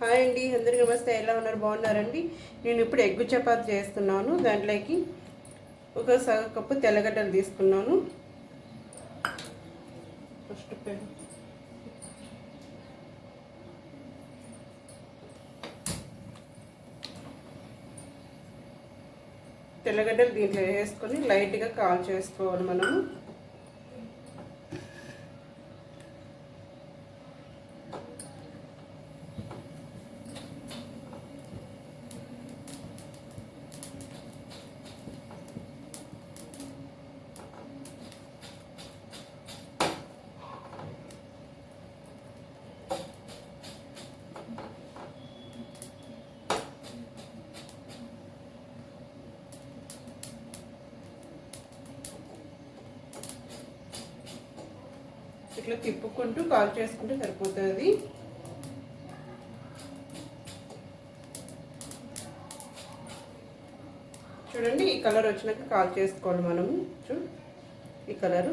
Hi అండి, అందరికీ నమస్తే. ఎలా ఉన్నారు? బాగున్నారండి? నేను ఇప్పుడు ఎగ్గు చపాతి చేస్తున్నాను. దాంట్లోకి ఒక సగం కప్పు తెల్లగడ్డలు తీసుకున్నాను. ఫస్ట్ తెల్లగడ్డలు దీంట్లో వేసుకొని లైట్గా కాల్ చేసుకోవాలి మనము. ఇట్లా తిప్పుకుంటూ కాల్ చేసుకుంటే సరిపోతుంది. చూడండి, ఈ కలర్ వచ్చినాక కాల్ చేసుకోవాలి మనము. ఈ కలరు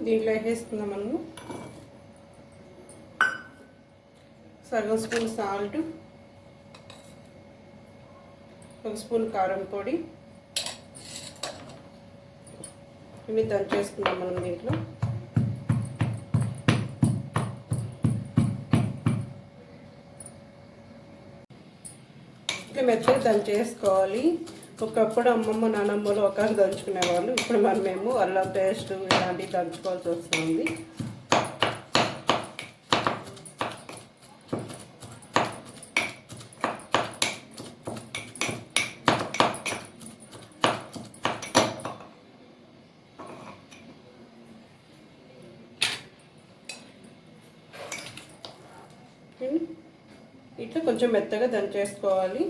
దీంట్లో వేసుకుందాం మనము. సగం స్పూన్ సాల్ట్, ఒక స్పూన్ కారం పొడి, ఇవి దంచేసుకుందాం మనం దీంట్లో. ఇట్లా మెత్తగా దంచేసుకోవాలి. ఒకప్పుడు అమ్మమ్మ నానమ్మలు ఒక దంచుకునేవాళ్ళు. ఇప్పుడు మనమేమో అల్లం పేస్ట్ ఇలాంటివి దంచుకోవాల్సి వస్తుంది. ఇట్లా కొంచెం మెత్తగా దంచేసుకోవాలి.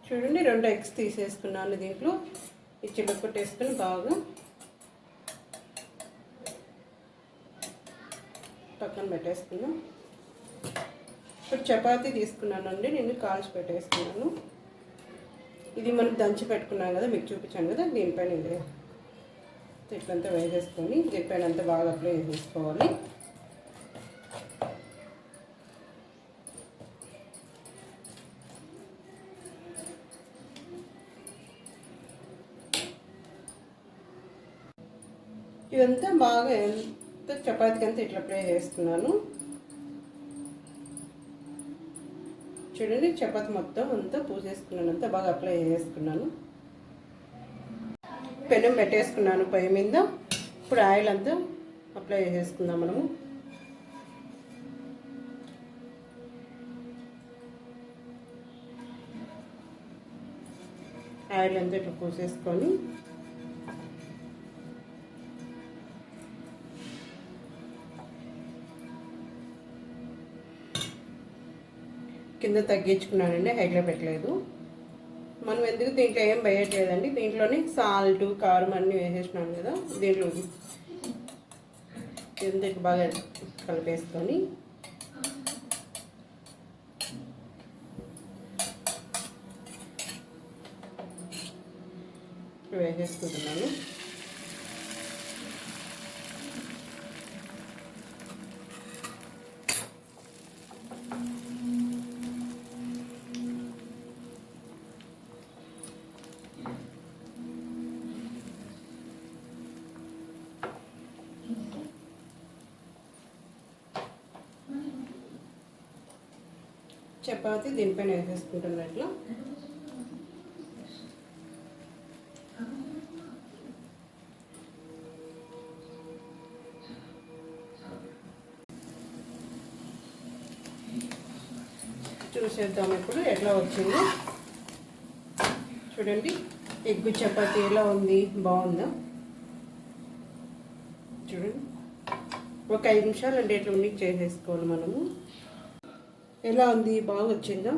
చూడండి, 2 ఎగ్స్ తీసేసుకున్నాను. దీంట్లో ఈ చిలకొట్టేసుకుని బాగా పక్కన పెట్టేసుకున్నాం. ఇప్పుడు చపాతీ తీసుకున్నానండి, నేను కాల్చి పెట్టేసుకున్నాను. ఇది మనం దంచి పెట్టుకున్నాం కదా, మీకు చూపించాను కదా, దీనిపైన ఇది ఇట్లంతా వేసేసుకొని దీనిపైన అంతా బాగా అప్లై చేసేసుకోవాలి. ఇదంతా బాగా ఎంత చపాతీకి అంతా ఇట్లా అప్లై చేసుకున్నాను. చూడండి, చపాతి మొత్తం అంతా పూసేసుకున్నాను, అంతా బాగా అప్లై చేసుకున్నాను. పెనం పెట్టేసుకున్నాను పొయ్యి మీద. ఇప్పుడు ఆయిల్ అంతా అప్లై చేసేసుకుందాం మనము. ఆయిల్ అంతా ఇట్లా పూసేసుకొని కింద తగ్గించుకున్నానండి, హైట్లో పెట్టలేదు. మనం ఎందుకు దీంట్లో ఏం వేయట్లేదండి, దీంట్లోనే సాల్ట్ కారం అన్నీ వేసేసినాం కదా. దీంట్లో కిందకి బాగా కలిపేసుకొని వేసేసుకుంటున్నాను. చపాతీ దీనిపైన వేసేసుకుంటున్నట్లు చూసేద్దాం ఇప్పుడు ఎట్లా వచ్చిందో. చూడండి, ఎగ్గు చపాతీ ఎలా ఉంది, బాగుందా? చూడండి, ఒక 5 నిమిషాలు అంటే ఇట్లా ఉనికి చేసేసుకోవాలి మనము. ఎలా ఉంది, బాగా వచ్చిందా?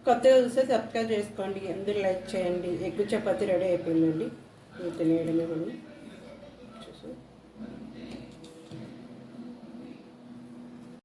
కొత్తగా చూస్తే సబ్స్క్రైబ్ చేసుకోండి, అందరూ లైక్ చేయండి. ఎగ్గు చపాతీ రెడీ అయిపోయిందండి, తినేయడమే మనం.